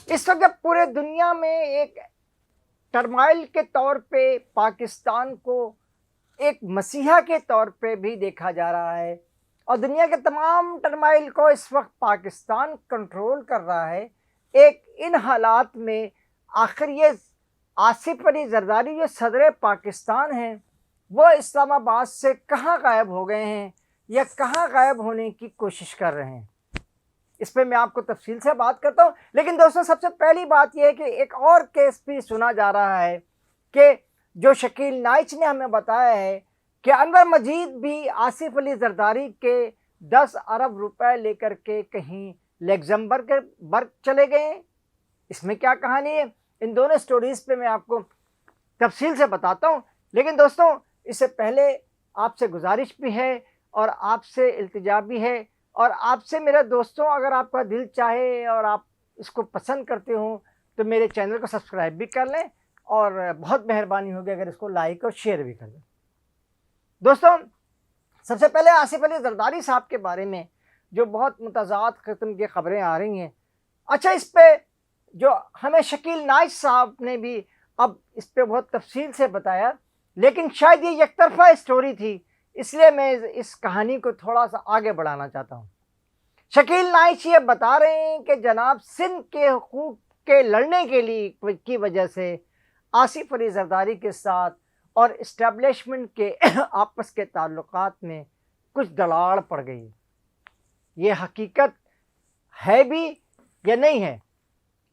اس وقت جب پورے دنیا میں ایک ٹرمائل کے طور پہ پاکستان کو ایک مسیحا کے طور پہ بھی دیکھا جا رہا ہے اور دنیا کے تمام ٹرمائل کو اس وقت پاکستان کنٹرول کر رہا ہے، ایک ان حالات میں آخر یہ آصف علی زرداری جو صدر پاکستان ہیں وہ اسلام آباد سے کہاں غائب ہو گئے ہیں یا کہاں غائب ہونے کی کوشش کر رہے ہیں؟ اس پہ میں آپ کو تفصیل سے بات کرتا ہوں، لیکن دوستوں سب سے پہلی بات یہ ہے کہ ایک اور کیس بھی سنا جا رہا ہے کہ جو شکیل نائچ نے ہمیں بتایا ہے کہ انور مجید بھی آصف علی زرداری کے 10 ارب روپے لے کر کے کہیں لگزمبرگ چلے گئے ہیں۔ اس میں کیا کہانی ہے، ان دونوں سٹوریز پہ میں آپ کو تفصیل سے بتاتا ہوں، لیکن دوستوں اس سے پہلے آپ سے گزارش بھی ہے اور آپ سے التجا بھی ہے، اور آپ سے میرے دوستوں اگر آپ کا دل چاہے اور آپ اس کو پسند کرتے ہوں تو میرے چینل کو سبسکرائب بھی کر لیں اور بہت مہربانی ہوگی اگر اس کو لائک اور شیئر بھی کر دیں۔ دوستوں سب سے پہلے آصف علی زرداری صاحب کے بارے میں جو بہت متضاد قسم کی خبریں آ رہی ہیں، اچھا اس پہ جو ہمیں شکیل نائچ صاحب نے بھی اب اس پہ بہت تفصیل سے بتایا، لیکن شاید یہ یک طرفہ اسٹوری تھی، اس لیے میں اس کہانی کو تھوڑا سا آگے بڑھانا چاہتا ہوں۔ شکیل نائچ یہ بتا رہے ہیں کہ جناب سندھ کے حقوق کے لڑنے کے لیے کی وجہ سے آصف علی زرداری کے ساتھ اور اسٹیبلشمنٹ کے آپس کے تعلقات میں کچھ دراڑ پڑ گئی۔ یہ حقیقت ہے بھی یا نہیں ہے؟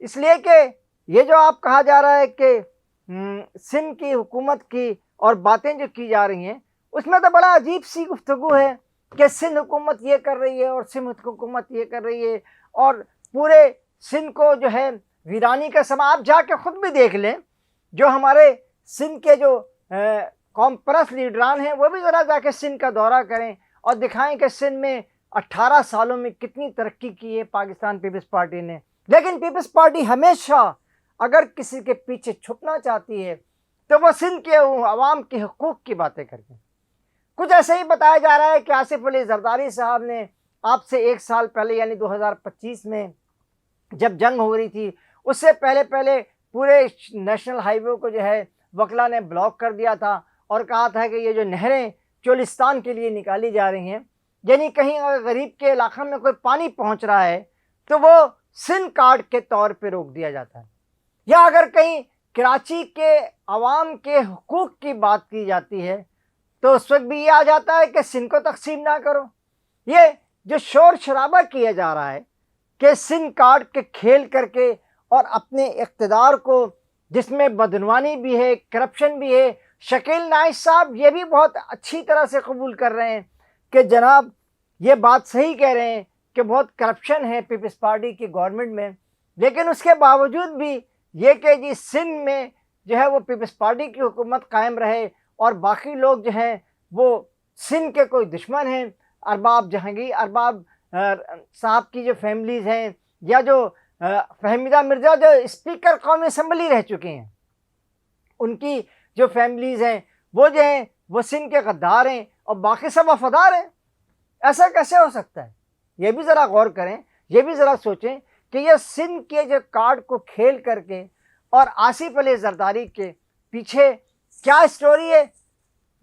اس لیے کہ یہ جو آپ کہا جا رہا ہے کہ سندھ کی حکومت کی اور باتیں جو کی جا رہی ہیں اس میں تو بڑا عجیب سی گفتگو ہے کہ سندھ حکومت یہ کر رہی ہے اور سندھ حکومت یہ کر رہی ہے، اور پورے سندھ کو جو ہے ویرانی کا سما۔ آپ جا کے خود بھی دیکھ لیں، جو ہمارے سندھ کے جو قوم پرست لیڈران ہیں وہ بھی ذرا جا کے سندھ کا دورہ کریں اور دکھائیں کہ سندھ میں 18 سالوں میں کتنی ترقی کی ہے پاکستان پیپلز پارٹی نے۔ لیکن پیپلز پارٹی ہمیشہ اگر کسی کے پیچھے چھپنا چاہتی ہے تو وہ سندھ کے عوام کے حقوق کی باتیں کرتے ہیں۔ کچھ ایسے ہی بتایا جا رہا ہے کہ آصف علی زرداری صاحب نے آپ سے 1 سال پہلے یعنی 2025 میں جب جنگ ہو رہی تھی اس سے پہلے پورے نیشنل ہائی وے کو جو ہے وکلا نے بلاک کر دیا تھا اور کہا تھا کہ یہ جو نہریں چولستان کے لیے نکالی جا رہی ہیں، یعنی کہیں اگر غریب کے علاقہ میں کوئی پانی پہنچ رہا ہے تو وہ سندھ کارڈ کے طور پہ روک دیا جاتا ہے، یا اگر کہیں کراچی کے عوام کے حقوق کی بات کی جاتی ہے تو اس وقت بھی یہ آ جاتا ہے کہ سندھ کو تقسیم نہ کرو۔ یہ جو شور شرابہ کیا جا رہا ہے کہ سندھ کارڈ کے کھیل کر کے اور اپنے اقتدار کو، جس میں بدعنوانی بھی ہے، کرپشن بھی ہے، شکیل نائچ صاحب یہ بھی بہت اچھی طرح سے قبول کر رہے ہیں کہ جناب یہ بات صحیح کہہ رہے ہیں کہ بہت کرپشن ہے پیپلز پارٹی کی گورنمنٹ میں، لیکن اس کے باوجود بھی یہ کہ جی سندھ میں جو ہے وہ پیپلز پارٹی کی حکومت قائم رہے اور باقی لوگ جو ہیں وہ سندھ کے کوئی دشمن ہیں، ارباب جہانگیر ارباب صاحب کی جو فیملیز ہیں، یا جو فہمیدہ مرزا جو اسپیکر قومی اسمبلی رہ چکے ہیں ان کی جو فیملیز ہیں وہ جو ہیں وہ سندھ کے غدار ہیں اور باقی سب وفادار ہیں۔ ایسا کیسے ہو سکتا ہے؟ یہ بھی ذرا غور کریں، یہ بھی ذرا سوچیں کہ یہ سندھ کے جو کارڈ کو کھیل کر کے اور آصف علی زرداری کے پیچھے کیا اسٹوری ہے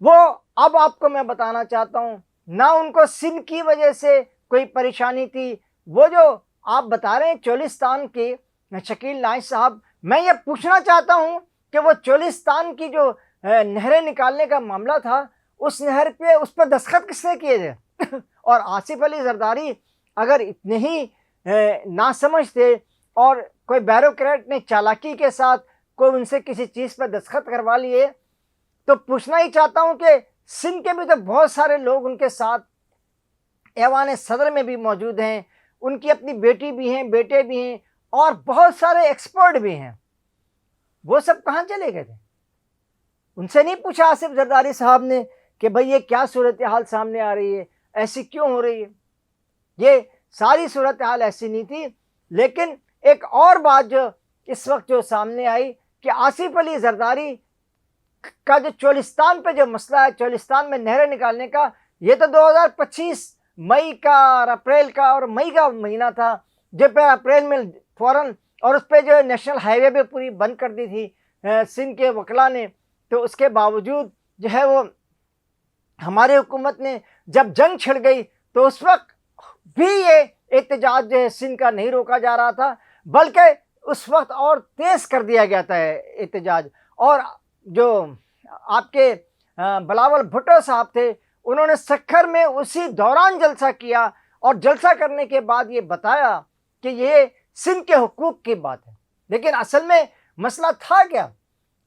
وہ اب آپ کو میں بتانا چاہتا ہوں۔ نہ ان کو سندھ کی وجہ سے کوئی پریشانی تھی، وہ جو آپ بتا رہے ہیں چولستان کی شکیل نائچ صاحب، میں یہ پوچھنا چاہتا ہوں کہ وہ چولستان کی جو نہریں نکالنے کا معاملہ تھا اس نہر پہ اس پر دستخط کس نے کیے تھے؟ اور آصف علی زرداری اگر اتنے ہی ناسمجھ تھے اور کوئی بیوروکریٹ نے چالاکی کے ساتھ کوئی ان سے کسی چیز پر دستخط کروا لیے تو پوچھنا ہی چاہتا ہوں کہ سندھ کے بھی تو بہت سارے لوگ ان کے ساتھ ایوان صدر میں بھی موجود ہیں، ان کی اپنی بیٹی بھی ہیں، بیٹے بھی ہیں اور بہت سارے ایکسپرٹ بھی ہیں، وہ سب کہاں چلے گئے تھے؟ ان سے نہیں پوچھا آصف زرداری صاحب نے کہ بھئی یہ کیا صورتحال سامنے آ رہی ہے، ایسی کیوں ہو رہی ہے؟ یہ ساری صورتحال ایسی نہیں تھی، لیکن ایک اور بات جو اس وقت جو سامنے آئی کہ آصف علی زرداری کا جو چولستان پہ جو مسئلہ ہے، چولستان میں نہریں نکالنے کا، یہ تو 2025 مئی کا اور اپریل کا اور مئی کا مہینہ تھا، جب اپریل میں فوراً اور اس پہ جو ہے نیشنل ہائی وے بھی پوری بند کر دی تھی سندھ کے وکلاء نے، تو اس کے باوجود جو ہے وہ ہماری حکومت نے جب جنگ چھڑ گئی تو اس وقت بھی یہ احتجاج جو ہے سندھ کا نہیں روکا جا رہا تھا، بلکہ اس وقت اور تیز کر دیا گیا تھا احتجاج۔ اور جو آپ کے بلاول بھٹو صاحب تھے، انہوں نے سکھر میں اسی دوران جلسہ کیا، اور جلسہ کرنے کے بعد یہ بتایا کہ یہ سندھ کے حقوق کی بات ہے۔ لیکن اصل میں مسئلہ تھا کیا؟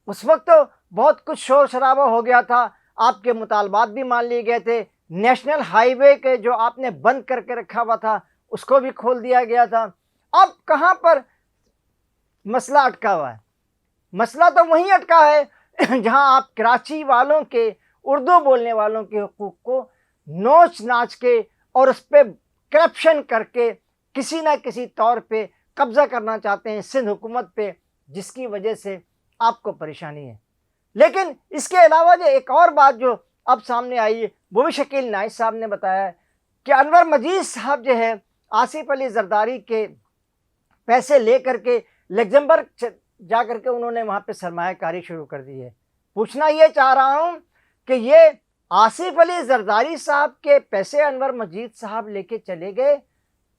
اس وقت تو بہت کچھ شور شرابہ ہو گیا تھا، آپ کے مطالبات بھی مان لیے گئے تھے، نیشنل ہائی وے کے جو آپ نے بند کر کے رکھا ہوا تھا اس کو بھی کھول دیا گیا تھا۔ اب کہاں پر مسئلہ اٹکا ہوا ہے؟ مسئلہ تو وہیں اٹکا ہے جہاں آپ کراچی والوں کے، اردو بولنے والوں کے حقوق کو نوچ ناچ کے اور اس پہ کرپشن کر کے کسی نہ کسی طور پہ قبضہ کرنا چاہتے ہیں سندھ حکومت پہ، جس کی وجہ سے آپ کو پریشانی ہے۔ لیکن اس کے علاوہ جو ایک اور بات جو اب سامنے آئی ہے، وہ بھی شکیل نائس صاحب نے بتایا ہے کہ انور مجید صاحب جو ہے آصف علی زرداری کے پیسے لے کر کے لگزمبرگ جا کر کے انہوں نے وہاں پہ سرمایہ کاری شروع کر دی ہے۔ پوچھنا یہ چاہ رہا ہوں کہ یہ آصف علی زرداری صاحب کے پیسے انور مجید صاحب لے کے چلے گئے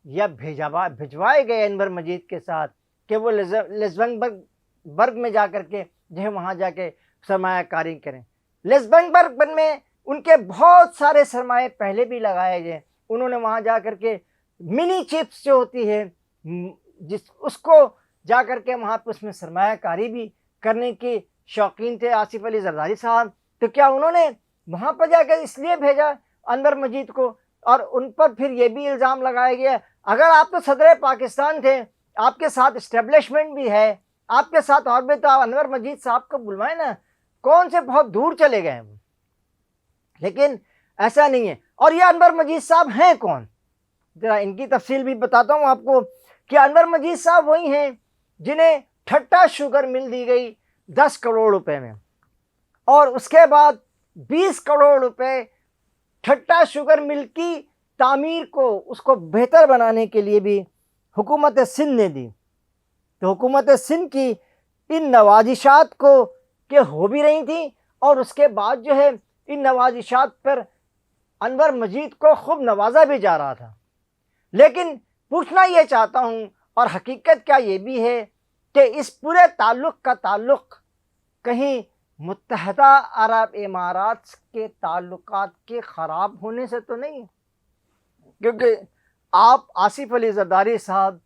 یا بھجوائے گئے انور مجید کے ساتھ کہ وہ لگزمبرگ میں جا کر کے جو ہے وہاں جا کے سرمایہ کاری کریں؟ لگزمبرگ میں ان کے بہت سارے سرمایے پہلے بھی لگائے گئے، انہوں نے وہاں جا کر کے منی چپس جو ہوتی ہے اس کو جا کر کے وہاں پہ اس میں سرمایہ کاری بھی کرنے کے شوقین تھے آصف علی زرداری صاحب۔ تو کیا انہوں نے وہاں پر جا کر اس لیے بھیجا انور مجید کو؟ اور ان پر پھر یہ بھی الزام لگایا گیا اگر آپ تو صدر پاکستان تھے، آپ کے ساتھ اسٹیبلشمنٹ بھی ہے، آپ کے ساتھ اور بھی، تو آپ انور مجید صاحب کو بلوائیں نا، کون سے بہت دور چلے گئے ہیں؟ لیکن ایسا نہیں ہے۔ اور یہ انور مجید صاحب ہیں کون؟ ذرا ان کی تفصیل بھی بتاتا ہوں آپ کو کہ انور مجید صاحب وہی ہیں جنہیں ٹھٹا شوگر مل دی گئی 10 کروڑ روپے میں، اور اس کے بعد 20 کروڑ روپے ٹھٹا شوگر مل کی تعمیر کو، اس کو بہتر بنانے کے لیے بھی حکومت سندھ نے دی۔ تو حکومت سندھ کی ان نوازشات کو کہ ہو بھی رہی تھیں، اور اس کے بعد جو ہے ان نوازشات پر انور مجید کو خوب نوازا بھی جا رہا تھا۔ لیکن پوچھنا یہ چاہتا ہوں، اور حقیقت کیا یہ بھی ہے کہ اس پورے تعلق کا تعلق کہیں متحدہ عرب امارات کے تعلقات کے خراب ہونے سے تو نہیں ہے؟ کیونکہ آپ آصف علی زرداری صاحب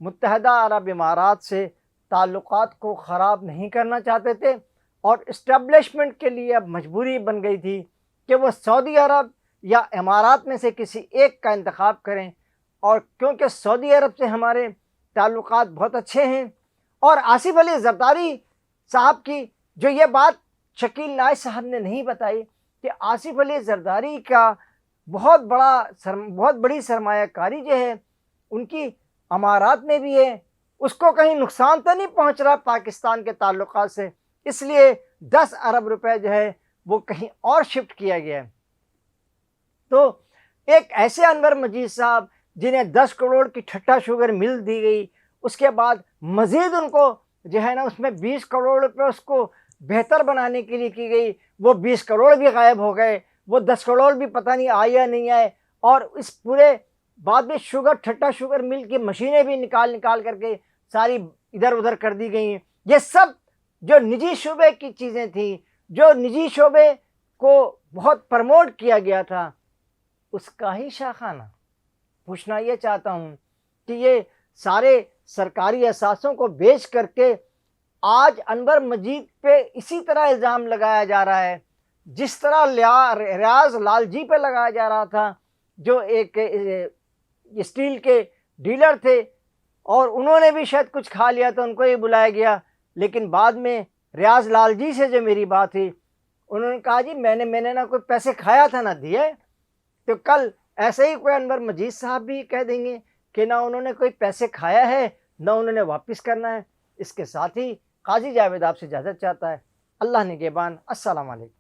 متحدہ عرب امارات سے تعلقات کو خراب نہیں کرنا چاہتے تھے، اور اسٹیبلشمنٹ کے لیے اب مجبوری بن گئی تھی کہ وہ سعودی عرب یا امارات میں سے کسی ایک کا انتخاب کریں، اور کیونکہ سعودی عرب سے ہمارے تعلقات بہت اچھے ہیں۔ اور آصف علی زرداری صاحب کی جو یہ بات شکیل نائس صاحب نے نہیں بتائی کہ آصف علی زرداری کا بہت بڑی سرمایہ کاری جو ہے ان کی امارات میں بھی ہے، اس کو کہیں نقصان تو نہیں پہنچ رہا پاکستان کے تعلقات سے، اس لیے 10 ارب روپے جو ہے وہ کہیں اور شفٹ کیا گیا ہے۔ تو ایک ایسے انور مجید صاحب جنہیں 10 کروڑ کی ٹھٹا شوگر مل دی گئی، اس کے بعد مزید ان کو جو ہے نا اس میں 20 کروڑ روپے اس کو بہتر بنانے کے لیے کی گئی، وہ 20 کروڑ بھی غائب ہو گئے، وہ 10 کروڑ بھی پتہ نہیں آئے یا نہیں آئے، اور اس پورے بعد میں ٹھٹا شوگر مل کی مشینیں بھی نکال کر کے ساری ادھر ادھر کر دی گئی ہیں۔ یہ سب جو نجی شعبے کی چیزیں تھیں، جو نجی شعبے کو بہت پرموٹ کیا گیا تھا، اس کا ہی شاخانہ۔ پوچھنا یہ چاہتا ہوں کہ یہ سارے سرکاری اثاثوں کو بیچ کر کے آج انور مجید پہ اسی طرح الزام لگایا جا رہا ہے جس طرح ریاض لالجی پہ لگایا جا رہا تھا، جو ایک اسٹیل کے ڈیلر تھے، اور انہوں نے بھی شاید کچھ کھا لیا تو ان کو ہی بلایا گیا، لیکن بعد میں ریاض لالجی سے جو میری بات ہوئی، انہوں نے کہا جی میں نے نہ کوئی پیسے کھایا تھا نہ دیے۔ تو کل ایسے ہی کوئی انور مجید صاحب بھی کہہ دیں گے کہ نہ انہوں نے کوئی پیسے کھایا ہے نہ انہوں نے واپس کرنا ہے۔ اس کے ساتھ ہی قاضی جاوید آپ سے اجازت چاہتا ہے۔ اللہ نگہبان۔ السلام علیکم۔